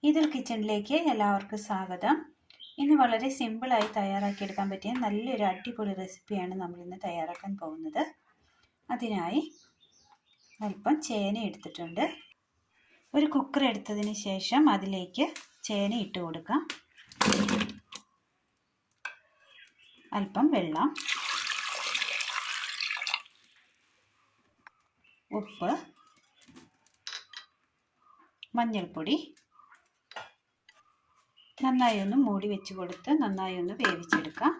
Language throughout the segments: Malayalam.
ഇതിൽ കിച്ചണിലേക്ക് എല്ലാവർക്കും സ്വാഗതം. ഇന്ന് വളരെ സിമ്പിളായി തയ്യാറാക്കിയെടുക്കാൻ പറ്റിയ നല്ലൊരു അടിപൊളി റെസിപ്പിയാണ് നമ്മളിന്ന് തയ്യാറാക്കാൻ പോകുന്നത്. അതിനായി അല്പം ചേന എടുത്തിട്ടുണ്ട്. ഒരു കുക്കർ എടുത്തതിന് ശേഷം അതിലേക്ക് ചേന ഇട്ട് കൊടുക്കാം. അല്പം വെള്ളം, ഉപ്പ്, മഞ്ഞൾപ്പൊടി, നന്നായി ഒന്ന് മൂടി വെച്ച് കൊടുത്ത് നന്നായി ഒന്ന് വേവിച്ചെടുക്കാം.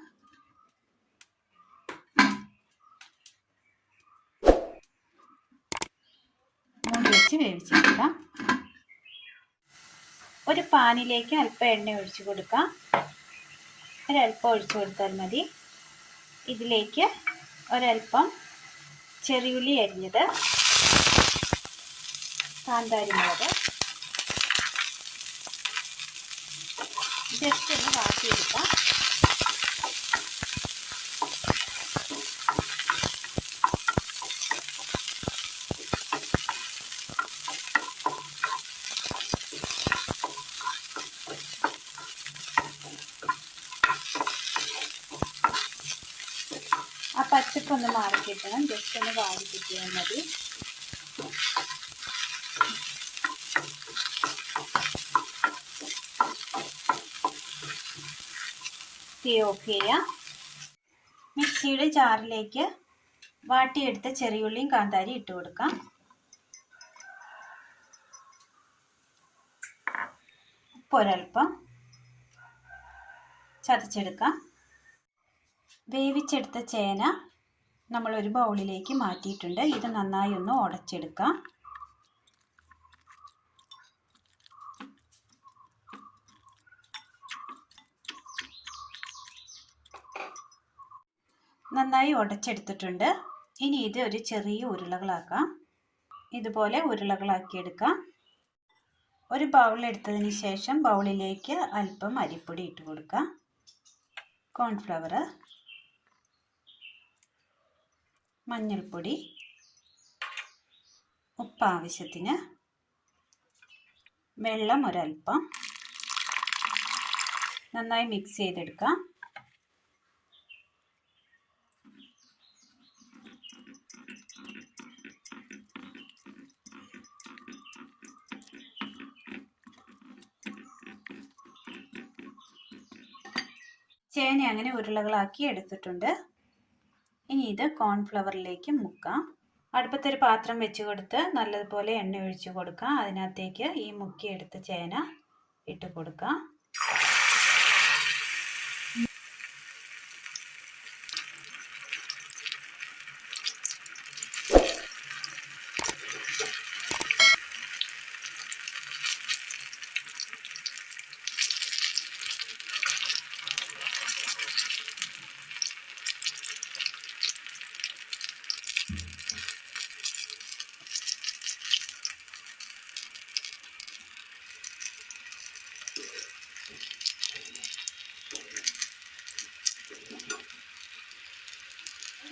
മൂടി വെച്ച് വേവിച്ചെടുക്കാം. ഒരു പാനിലേക്ക് അല്പം എണ്ണ ഒഴിച്ചു കൊടുക്കാം. ഒരല്പം ഒഴിച്ചു കൊടുത്താൽ മതി. ഇതിലേക്ക് ഒരല്പം ചെറിയുള്ളി അരിഞ്ഞത്, കാന്താരി മുളക് ജസ്റ്റ് ഒന്ന് വാട്ടിയെടുക്കാം. ആ പച്ചപ്പൊന്ന് മാറി കിട്ടണം. ജസ്റ്റ് ഒന്ന് വാടി കിട്ടിയാൽ മതി. തീ ഓഫ് ചെയ്യാം. മിക്സിയുടെ ജാറിലേക്ക് വാട്ടിയെടുത്ത ചെറിയുള്ളിയും കാന്താരി ഇട്ട് കൊടുക്കാം. ഉപ്പ് ഒരൽപ്പം ചതച്ചെടുക്കാം. വേവിച്ചെടുത്ത ചേന നമ്മൾ ഒരു ബൗളിലേക്ക് മാറ്റിയിട്ടുണ്ട്. ഇത് നന്നായി ഒന്ന് ഉടച്ചെടുക്കാം. നന്നായി ഉടച്ചെടുത്തിട്ടുണ്ട്. ഇനി ഇത് ഒരു ചെറിയ ഉരുളകളാക്കാം. ഇതുപോലെ ഉരുളകളാക്കിയെടുക്കാം. ഒരു ബൗൾ എടുത്തതിന് ശേഷം ബൗളിലേക്ക് അല്പം അരിപ്പൊടി ഇട്ട് കൊടുക്കാം. കോൺഫ്ലവർ, മഞ്ഞൾപ്പൊടി, ഉപ്പ് ആവശ്യത്തിന്, വെള്ളം ഒരല്പം. നന്നായി മിക്സ് ചെയ്തെടുക്കാം. ചേന അങ്ങനെ ഉരുളകളാക്കി എടുത്തിട്ടുണ്ട്. ഇനി ഇത് കോൺഫ്ലവറിലേക്ക് മുക്കാം. അടുപ്പത്തൊരു പാത്രം വെച്ച് കൊടുത്ത് നല്ലതുപോലെ എണ്ണ ഒഴിച്ച് കൊടുക്കാം. അതിനകത്തേക്ക് ഈ മുക്കിയെടുത്ത ചേന ഇട്ട് കൊടുക്കാം.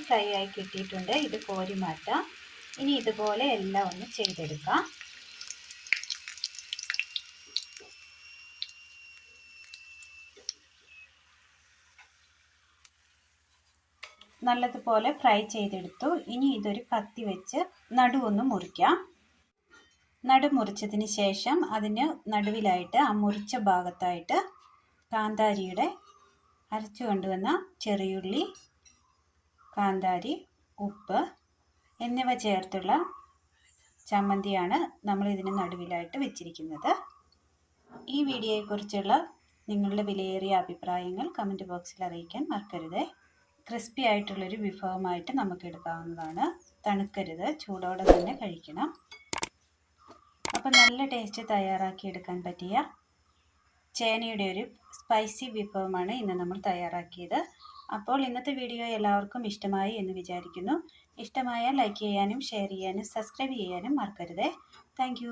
ഫ്രൈ ആയി കിട്ടിയിട്ടുണ്ട്. ഇത് കോരി മാറ്റാം. ഇനി ഇതുപോലെ എല്ലാം ഒന്ന് ചെയ്തെടുക്കാം. നല്ലതുപോലെ ഫ്രൈ ചെയ്തെടുത്തു. ഇനി ഇതൊരു കത്തി വെച്ച് നടുവൊന്ന് മുറിക്കാം. നടു മുറിച്ചതിന് ശേഷം അതിന് നടുവിലായിട്ട് ആ മുറിച്ച ഭാഗത്തായിട്ട് കാന്താരിയുടെ അരച്ചു കൊണ്ടുവന്ന ചെറിയുള്ളി, കാന്താരി, ഉപ്പ് എന്നിവ ചേർത്തുള്ള ചമ്മന്തിയാണ് നമ്മൾ ഇതിന് നടുവിലായിട്ട് വെച്ചിരിക്കുന്നത്. ഈ വീഡിയോയെക്കുറിച്ചുള്ള നിങ്ങളുടെ വിലയേറിയ അഭിപ്രായങ്ങൾ കമൻറ്റ് ബോക്സിൽ അറിയിക്കാൻ മറക്കരുത്. ക്രിസ്പി ആയിട്ടുള്ളൊരു വിഭവമായിട്ട് നമുക്ക് എടുക്കാവുന്നതാണ്. തണുക്കരുത്, ചൂടോടെ തന്നെ കഴിക്കണം. അപ്പോൾ നല്ല ടേസ്റ്റ് തയ്യാറാക്കി എടുക്കാൻ പറ്റിയ ചേനയുടെ ഒരു സ്പൈസി വിഭവമാണ് ഇന്ന് നമ്മൾ തയ്യാറാക്കിയത്. അപ്പോൾ ഇന്നത്തെ വീഡിയോ എല്ലാവർക്കും ഇഷ്ടമായി എന്ന് വിചാരിക്കുന്നു. ഇഷ്ടമായാൽ ലൈക്ക് ചെയ്യാനും ഷെയർ ചെയ്യാനും സബ്സ്ക്രൈബ് ചെയ്യാനും മറക്കരുത്. താങ്ക്